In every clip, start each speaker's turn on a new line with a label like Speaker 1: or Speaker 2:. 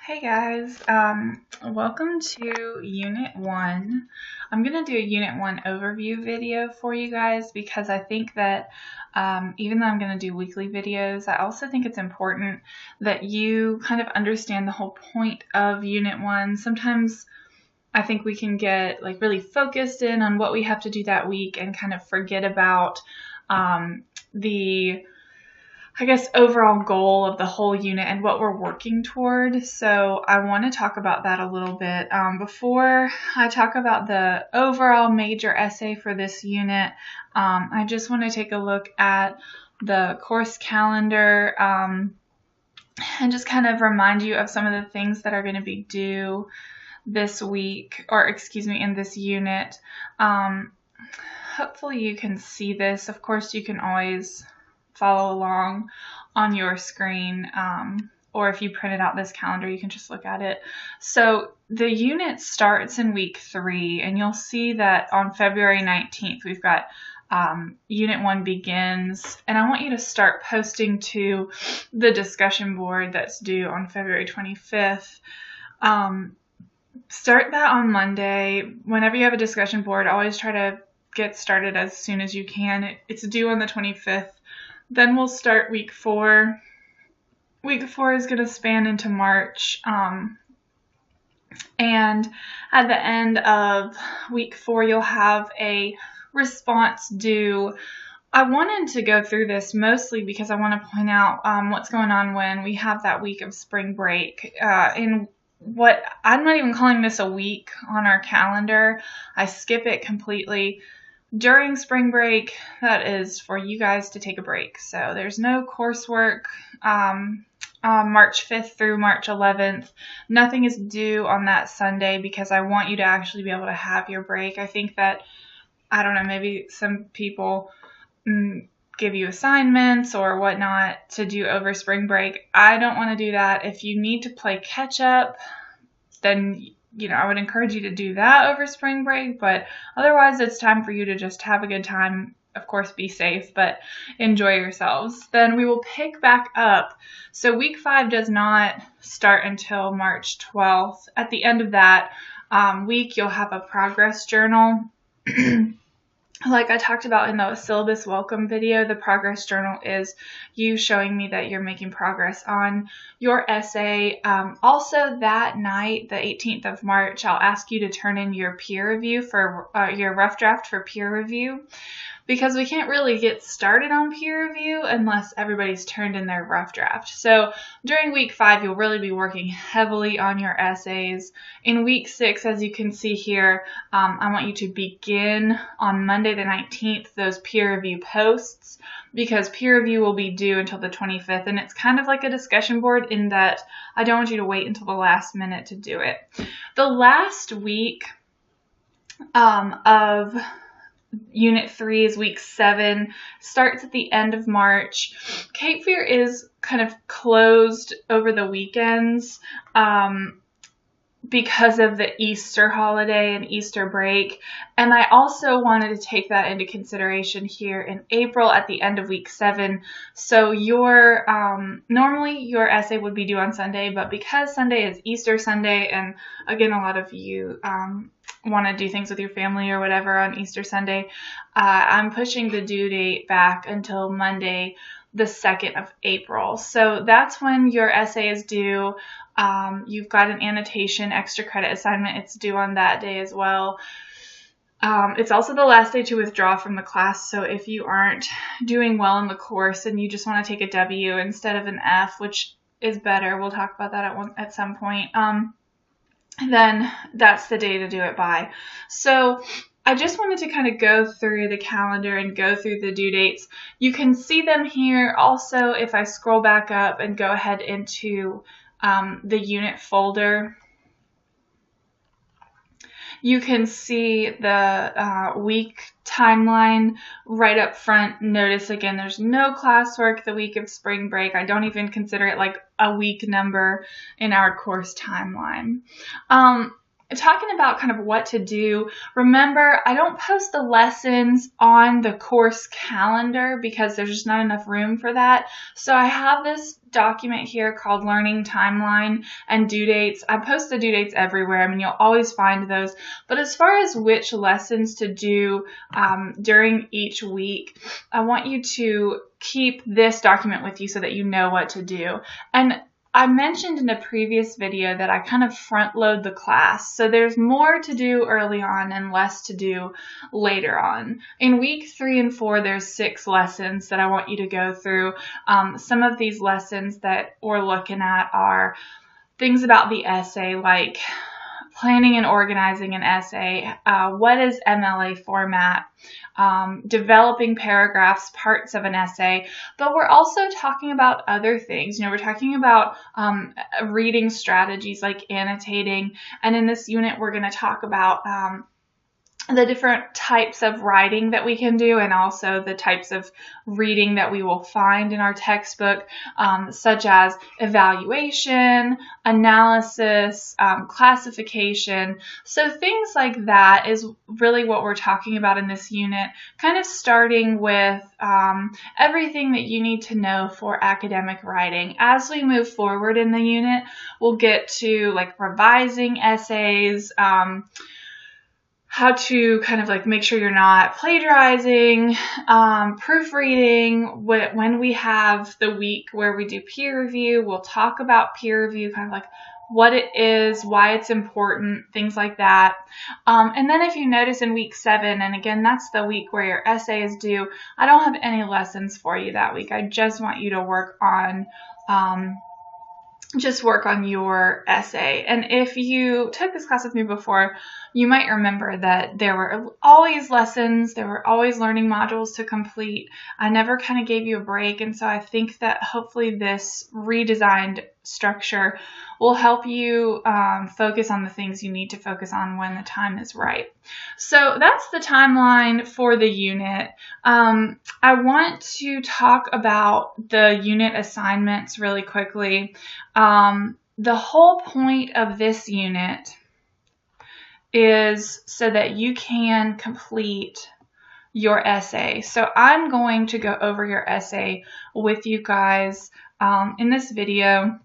Speaker 1: Hey guys, welcome to Unit 1. I'm going to do a Unit 1 overview video for you guys because I think that even though I'm going to do weekly videos, I also think it's important that you kind of understand the whole point of Unit 1. Sometimes I think we can get really focused in on what we have to do that week and kind of forget about the overall goal of the whole unit and what we're working toward. So I want to talk about that a little bit. Before I talk about the overall major essay for this unit, I just want to take a look at the course calendar and just kind of remind you of some of the things that are going to be due this week, or excuse me, in this unit. Hopefully you can see this. Of course, you can always follow along on your screen, or if you printed out this calendar, you can just look at it. So the unit starts in week 3, and you'll see that on February 19th, we've got Unit 1 begins, and I want you to start posting to the discussion board that's due on February 25th. Start that on Monday. Whenever you have a discussion board, always try to get started as soon as you can. It's due on the 25th. Then we'll start week 4. Week 4 is going to span into March. And at the end of week 4, you'll have a response due. I wanted to go through this mostly because I want to point out what's going on when we have that week of spring break. In what I'm not even calling this a week on our calendar. I skip it completely. During spring break, that is for you guys to take a break. So there's no coursework March 5th through March 11th. Nothing is due on that Sunday because I want you to actually be able to have your break. I think that, I don't know, maybe some people give you assignments or whatnot to do over spring break. I don't want to do that. If you need to play catch up, then I would encourage you to do that over spring break, but otherwise it's time for you to just have a good time. Of course, be safe, but enjoy yourselves. Then we will pick back up. So week 5 does not start until March 12th. At the end of that week, you'll have a progress journal. Like I talked about in the syllabus welcome video, the progress journal is you showing me that you're making progress on your essay. Also that night, the 18th of March, I'll ask you to turn in your peer review for your rough draft for peer review, because we can't really get started on peer review unless everybody's turned in their rough draft. So during week 5, you'll really be working heavily on your essays. In week 6, as you can see here, I want you to begin on Monday the 19th those peer review posts, because peer review will be due until the 25th, and it's kind of like a discussion board in that I don't want you to wait until the last minute to do it. The last week of Unit 3 is week 7, starts at the end of March. Cape Fear is kind of closed over the weekends because of the Easter holiday and Easter break. And I also wanted to take that into consideration here in April at the end of week 7. So your normally your essay would be due on Sunday, but because Sunday is Easter Sunday, and again, a lot of you want to do things with your family or whatever on Easter Sunday, I'm pushing the due date back until Monday, the 2nd of April. So that's when your essay is due. You've got an annotation extra credit assignment. It's due on that day as well. It's also the last day to withdraw from the class. So if you aren't doing well in the course and you just want to take a W instead of an F, which is better, we'll talk about that at some point, then that's the day to do it by. So I just wanted to kind of go through the calendar and go through the due dates. You can see them here. Also, if I scroll back up and go ahead into the unit folder, you can see the week timeline right up front. Notice again, there's no classwork the week of spring break. I don't even consider it like a week number in our course timeline. talking about kind of what to do, remember, I don't post the lessons on the course calendar because there's just not enough room for that. So I have this document here called Learning Timeline and Due Dates. I post the due dates everywhere. I mean, you'll always find those. But as far as which lessons to do during each week, I want you to keep this document with you so that you know what to do. And I mentioned in a previous video that I kind of front load the class. So there's more to do early on and less to do later on. In week 3 and 4, there's 6 lessons that I want you to go through. Some of these lessons that we're looking at are things about the essay, like planning and organizing an essay, what is MLA format, developing paragraphs, parts of an essay, but we're also talking about other things. You know, we're talking about reading strategies like annotating, and in this unit we're going to talk about the different types of writing that we can do and also the types of reading that we will find in our textbook, such as evaluation, analysis, classification. So things like that is really what we're talking about in this unit, kind of starting with everything that you need to know for academic writing. As we move forward in the unit, we'll get to like revising essays, how to kind of like make sure you're not plagiarizing, proofreading. When we have the week where we do peer review, we'll talk about peer review, kind of like what it is, why it's important, things like that. And then if you notice in week 7, and again, that's the week where your essay is due, I don't have any lessons for you that week. I just want you to work on your essay. And if you took this class with me before, you might remember that there were always lessons, there were always learning modules to complete. I never kind of gave you a break, and so I think that hopefully this redesigned structure will help you focus on the things you need to focus on when the time is right. So that's the timeline for the unit. I want to talk about the unit assignments really quickly. The whole point of this unit is so that you can complete your essay. So I'm going to go over your essay with you guys in this video.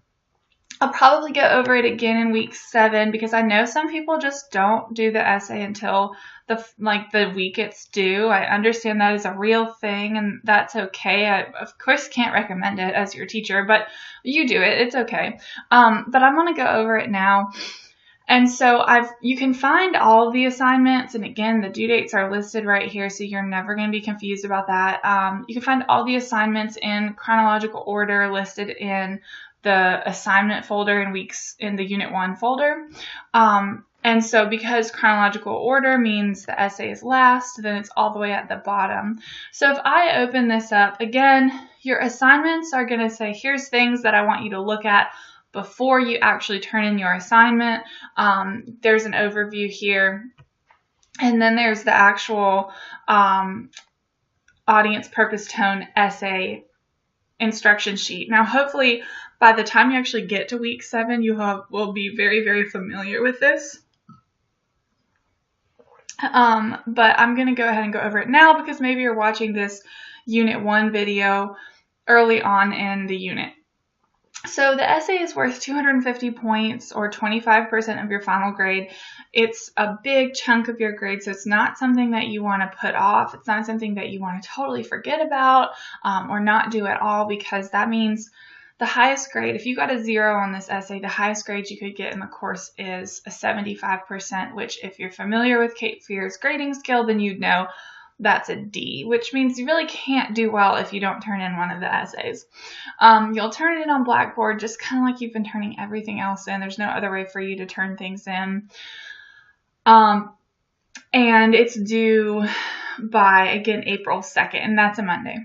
Speaker 1: I'll probably go over it again in week 7 because I know some people just don't do the essay until the week it's due. I understand that is a real thing, and that's okay. I, of course, can't recommend it as your teacher, but you do it. It's okay. But I'm going to go over it now. And so you can find all of the assignments, and again, the due dates are listed right here, so you're never going to be confused about that. You can find all the assignments in chronological order listed in the assignment folder in the Unit 1 folder. And so because chronological order means the essay is last, then it's all the way at the bottom. So if I open this up, again, your assignments are going to say, here's things that I want you to look at before you actually turn in your assignment. There's an overview here. And then there's the actual audience purpose tone essay instruction sheet. Now, hopefully, by the time you actually get to week 7, you will be very, very familiar with this. But I'm going to go ahead and go over it now because maybe you're watching this Unit 1 video early on in the unit. So the essay is worth 250 points or 25% of your final grade. It's a big chunk of your grade, so it's not something that you want to put off. It's not something that you want to totally forget about or not do at all, because that means the highest grade, if you got a 0 on this essay, the highest grade you could get in the course is a 75%, which if you're familiar with Cape Fear's grading scale, then you'd know that's a D, which means you really can't do well if you don't turn in one of the essays. You'll turn it in on Blackboard just kind of like you've been turning everything else in. There's no other way for you to turn things in. And it's due by, again, April 2nd, and that's a Monday.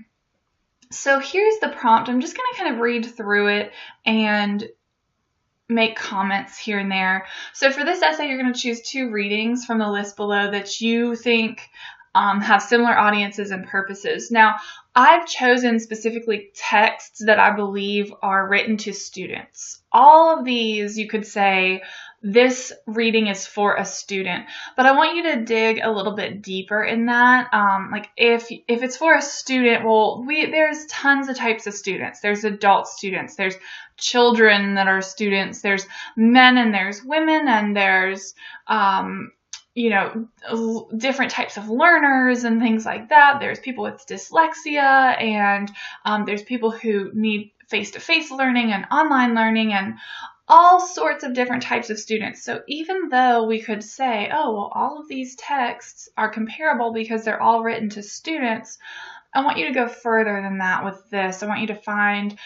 Speaker 1: So here's the prompt. I'm just going to kind of read through it and make comments here and there. So for this essay, you're going to choose 2 readings from the list below that you think have similar audiences and purposes. Now, I've chosen specifically texts that I believe are written to students. All of these, you could say, this reading is for a student. But I want you to dig a little bit deeper in that. Like if it's for a student, well, there's tons of types of students. There's adult students, there's children that are students, there's men and there's women, and there's different types of learners and things like that. There's people with dyslexia, and there's people who need face-to-face learning and online learning, and all sorts of different types of students. So even though we could say, oh, well, all of these texts are comparable because they're all written to students, I want you to go further than that with this. I want you to find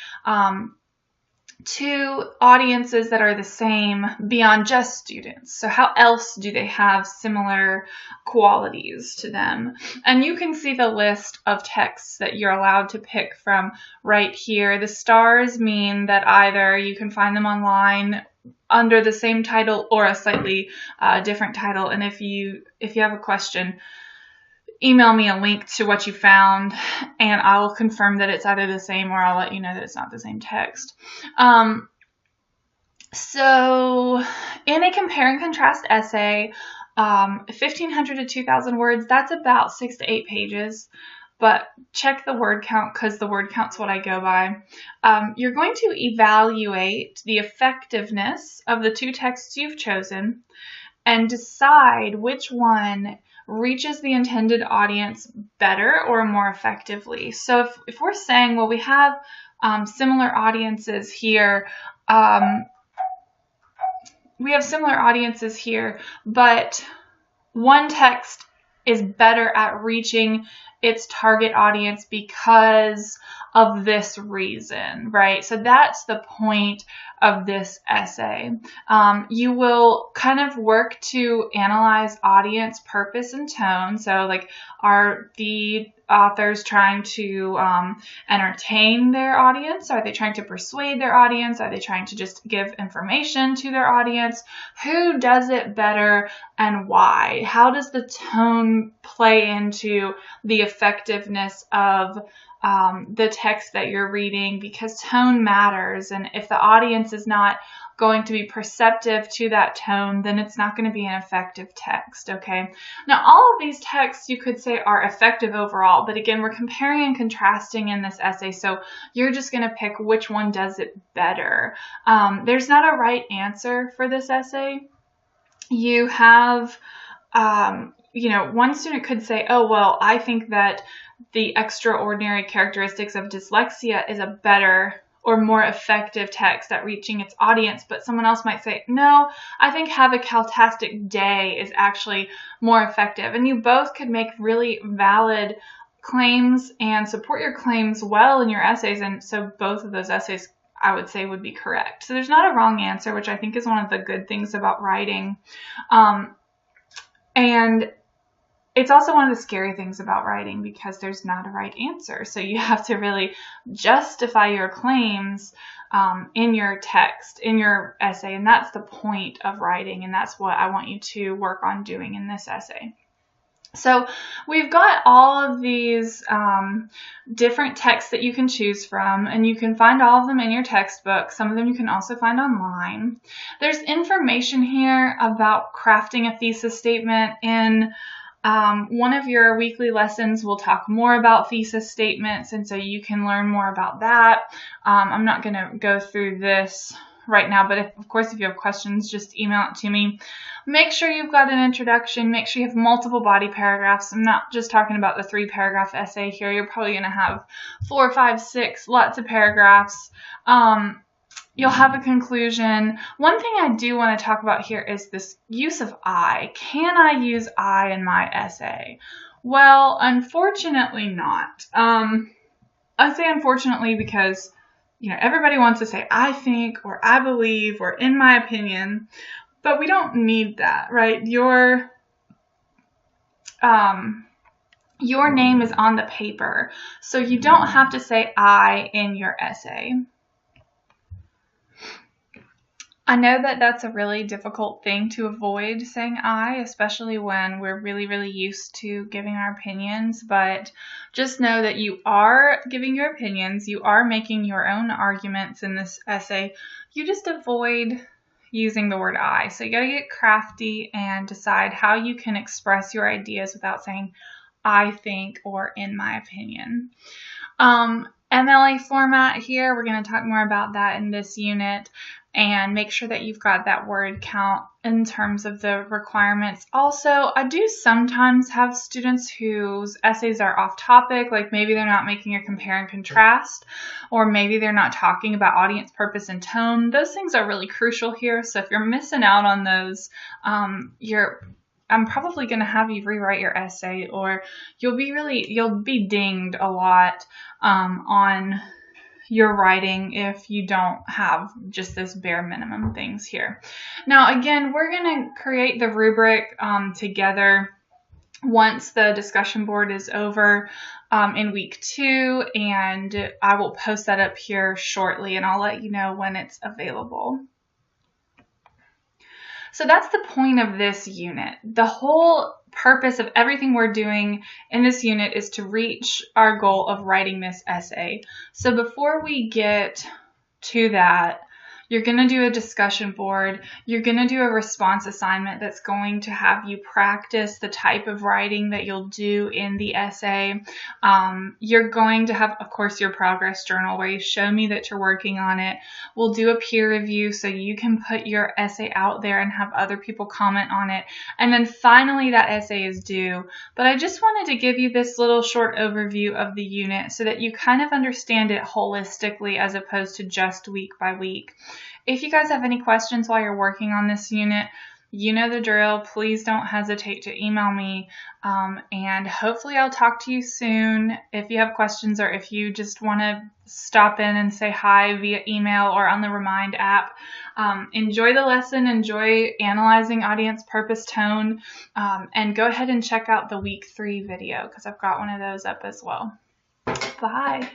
Speaker 1: two audiences that are the same beyond just students. So how else do they have similar qualities to them? And you can see the list of texts that you're allowed to pick from right here. The stars mean that either you can find them online under the same title or a slightly different title. And if you have a question, email me a link to what you found, and I'll confirm that it's either the same, or I'll let you know that it's not the same text. So in a compare and contrast essay, 1,500 to 2,000 words, that's about 6 to 8 pages. But check the word count, because the word count's what I go by. You're going to evaluate the effectiveness of the two texts you've chosen and decide which one reaches the intended audience better or more effectively. So if we're saying, well, we have similar audiences here, but one text is better at reaching its target audience because of this reason, right? So that's the point of this essay. You will kind of work to analyze audience purpose and tone. So like, are the authors trying to entertain their audience? Are they trying to persuade their audience? Are they trying to just give information to their audience? Who does it better and why? How does the tone play into the effectiveness of the text that you're reading? Because tone matters, and if the audience is not going to be perceptive to that tone, then it's not going to be an effective text, okay? Now, all of these texts you could say are effective overall, but again, we're comparing and contrasting in this essay, so you're just going to pick which one does it better. There's not a right answer for this essay. You have, one student could say, oh, well, I think that the extraordinary characteristics of dyslexia is a better or more effective text at reaching its audience. But someone else might say, no, I think Have a Caltastic Day is actually more effective. And you both could make really valid claims and support your claims well in your essays. And so both of those essays, I would say, would be correct. So there's not a wrong answer, which I think is one of the good things about writing. And it's also one of the scary things about writing, because there's not a right answer. So you have to really justify your claims in your text, in your essay. And that's the point of writing. And that's what I want you to work on doing in this essay. So we've got all of these different texts that you can choose from, and you can find all of them in your textbook. Some of them you can also find online. There's information here about crafting a thesis statement. In one of your weekly lessons, we'll talk more about thesis statements, and so you can learn more about that. I'm not going to go through this right now, but of course, if you have questions, just email it to me. Make sure you've got an introduction. Make sure you have multiple body paragraphs. I'm not just talking about the 3-paragraph essay here. You're probably going to have 4, 5, 6, lots of paragraphs. You'll have a conclusion. One thing I do want to talk about here is this use of I. Can I use I in my essay? Well, unfortunately not. I say unfortunately because, everybody wants to say I think, or I believe, or in my opinion, but we don't need that, right? Your name is on the paper, so you don't have to say I in your essay. I know that that's a really difficult thing to avoid, saying I, especially when we're really, really used to giving our opinions, but just know that you are giving your opinions, you are making your own arguments in this essay. You just avoid using the word I. So you got to get crafty and decide how you can express your ideas without saying I think or in my opinion. MLA format here, we're going to talk more about that in this unit, and make sure that you've got that word count in terms of the requirements. Also, I do sometimes have students whose essays are off topic, like maybe they're not making a compare and contrast, or maybe they're not talking about audience purpose and tone. Those things are really crucial here, so if you're missing out on those, I'm probably going to have you rewrite your essay, or you'll be dinged a lot on your writing if you don't have just this bare minimum things here. Now, again, we're going to create the rubric together once the discussion board is over in week 2, and I will post that up here shortly, and I'll let you know when it's available. So that's the point of this unit. The whole purpose of everything we're doing in this unit is to reach our goal of writing this essay. So before we get to that, you're going to do a discussion board. You're going to do a response assignment that's going to have you practice the type of writing that you'll do in the essay. You're going to have, of course, your progress journal where you show me that you're working on it. We'll do a peer review so you can put your essay out there and have other people comment on it. And then finally, that essay is due. But I just wanted to give you this little short overview of the unit so that you kind of understand it holistically as opposed to just week by week. If you guys have any questions while you're working on this unit, you know the drill. Please don't hesitate to email me, and hopefully I'll talk to you soon. If you have questions, or if you just want to stop in and say hi via email or on the Remind app, enjoy the lesson, enjoy analyzing audience purpose tone, and go ahead and check out the week 3 video because I've got one of those up as well. Bye.